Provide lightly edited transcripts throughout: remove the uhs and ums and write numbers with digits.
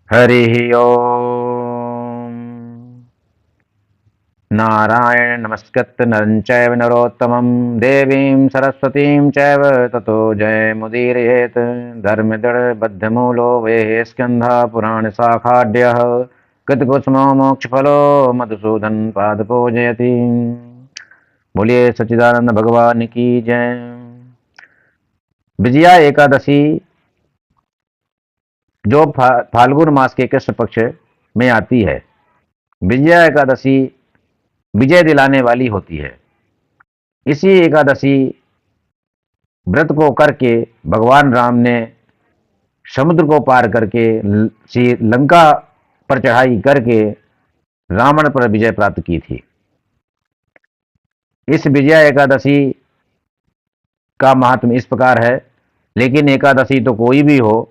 हरिः ओम्। नारायण नमस्कृत्य नरं चैव नरोत्तमं देवीं सरस्वतीं चैव ततो जयमुदीरयेत्। धर्मदृढबद्धमूलो वेः स्कन्धः पुराणशाखाढ्यः कृतकुसुमो मोक्षफलो मधुसूदन पादपूजयति। बोलिए सच्चिदानंद भगवान की जय। विजया एकादशी जो फाल्गुन मास के कृष्ण पक्ष में आती है, विजया एकादशी विजय दिलाने वाली होती है। इसी एकादशी व्रत को करके भगवान राम ने समुद्र को पार करके लंका पर चढ़ाई करके रावण पर विजय प्राप्त की थी। इस विजया एकादशी का महात्म इस प्रकार है, लेकिन एकादशी तो कोई भी हो,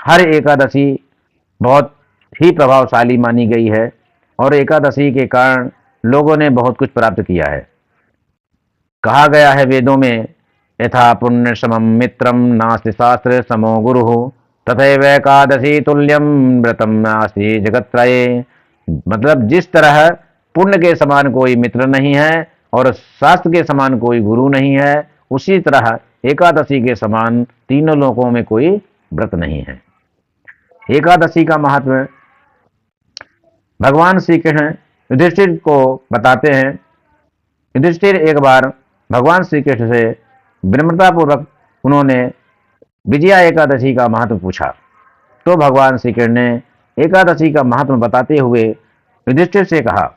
हर एकादशी बहुत ही प्रभावशाली मानी गई है और एकादशी के कारण लोगों ने बहुत कुछ प्राप्त किया है। कहा गया है वेदों में, यथा पुण्य समम मित्रम नास्ति शास्त्र समो गुरु तथैव एकादशी तुल्यम व्रतम नास्ति जगत्त्रये। मतलब जिस तरह पुण्य के समान कोई मित्र नहीं है और शास्त्र के समान कोई गुरु नहीं है, उसी तरह एकादशी के समान तीनों लोकों में कोई व्रत नहीं है। एकादशी का महत्व भगवान श्री कृष्ण युधिष्ठिर को बताते हैं। युधिष्ठिर एक बार भगवान श्री कृष्ण से विनम्रतापूर्वक उन्होंने विजया एकादशी का महत्व पूछा, तो भगवान श्री कृष्ण ने एकादशी का महत्व बताते हुए युधिष्ठिर से कहा,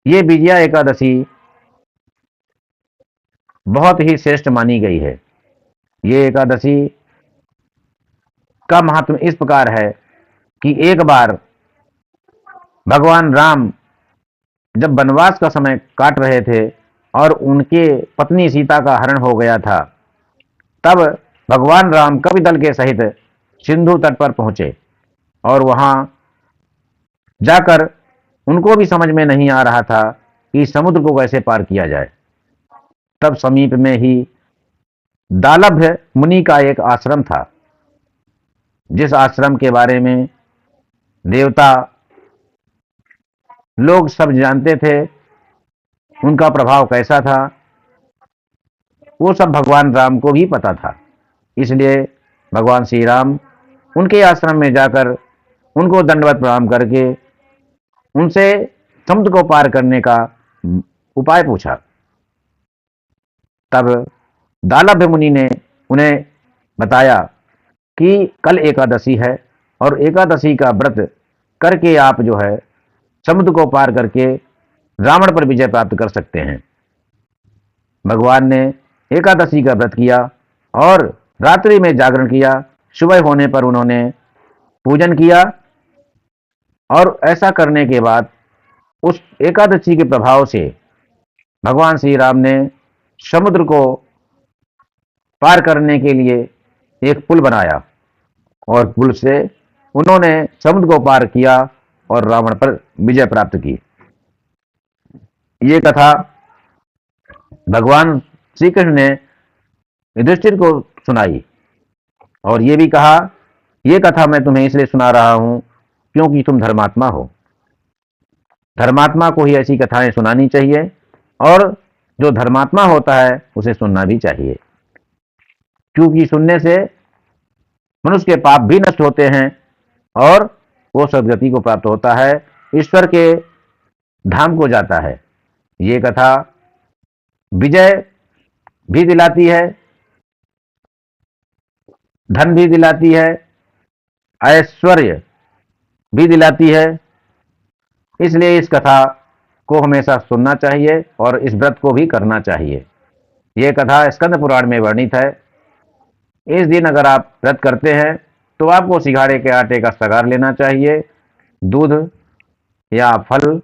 ये विजया एकादशी बहुत ही श्रेष्ठ मानी गई है। ये एकादशी का महत्व इस प्रकार है कि एक बार भगवान राम जब वनवास का समय काट रहे थे और उनके पत्नी सीता का हरण हो गया था, तब भगवान राम कवि दल के सहित सिंधु तट पर पहुंचे और वहां जाकर उनको भी समझ में नहीं आ रहा था कि समुद्र को कैसे पार किया जाए। तब समीप में ही दालभ्य मुनि का एक आश्रम था, जिस आश्रम के बारे में देवता लोग सब जानते थे, उनका प्रभाव कैसा था वो सब भगवान राम को भी पता था। इसलिए भगवान श्री राम उनके आश्रम में जाकर उनको दंडवत प्रणाम करके उनसे समुद्र को पार करने का उपाय पूछा। तब दालभ्य मुनि ने उन्हें बताया कि कल एकादशी है और एकादशी का व्रत करके आप जो है समुद्र को पार करके रावण पर विजय प्राप्त कर सकते हैं। भगवान ने एकादशी का व्रत किया और रात्रि में जागरण किया। सुबह होने पर उन्होंने पूजन किया और ऐसा करने के बाद उस एकादशी के प्रभाव से भगवान श्री राम ने समुद्र को पार करने के लिए एक पुल बनाया और पुल से उन्होंने समुद्र को पार किया और रावण पर विजय प्राप्त की। ये कथा भगवान श्री कृष्ण ने युधिष्ठिर को सुनाई और ये भी कहा, ये कथा मैं तुम्हें इसलिए सुना रहा हूं क्योंकि तुम धर्मात्मा हो। धर्मात्मा को ही ऐसी कथाएं सुनानी चाहिए और जो धर्मात्मा होता है उसे सुनना भी चाहिए, क्योंकि सुनने से मनुष्य के पाप भी नष्ट होते हैं और वो सदगति को प्राप्त होता है, ईश्वर के धाम को जाता है। ये कथा विजय भी दिलाती है, धन भी दिलाती है, ऐश्वर्य भी दिलाती है। इसलिए इस कथा को हमेशा सुनना चाहिए और इस व्रत को भी करना चाहिए। यह कथा स्कंद पुराण में वर्णित है। इस दिन अगर आप व्रत करते हैं तो आपको सिंघाड़े के आटे का सगार लेना चाहिए। दूध या फल,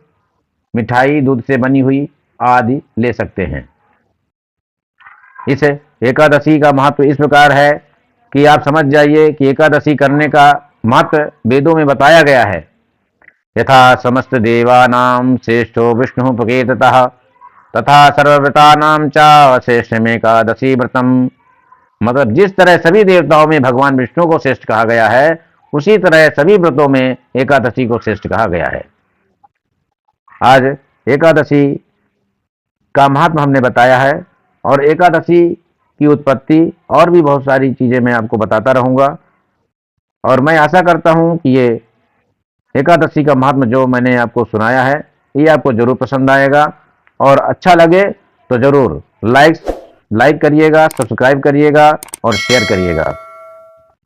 मिठाई दूध से बनी हुई आदि ले सकते हैं। इस एकादशी का महत्व इस प्रकार है कि आप समझ जाइए कि एकादशी करने का महत्व वेदों में बताया गया है। यथा समस्त देवानां श्रेष्ठो विष्णु प्रकेततः तथा सर्वव्रतानां च श्रेष्ठमेकादशी व्रतम। मतलब जिस तरह सभी देवताओं में भगवान विष्णु को श्रेष्ठ कहा गया है, उसी तरह सभी व्रतों में एकादशी को श्रेष्ठ कहा गया है। आज एकादशी का महात्मा हमने बताया है और एकादशी की उत्पत्ति और भी बहुत सारी चीजें मैं आपको बताता रहूंगा। और मैं आशा करता हूं कि ये एकादशी का महात्मा जो मैंने आपको सुनाया है ये आपको जरूर पसंद आएगा, और अच्छा लगे तो जरूर लाइक करिएगा, सब्सक्राइब करिएगा और शेयर करिएगा।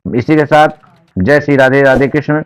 इसी के साथ जय श्री राधे, राधे कृष्ण।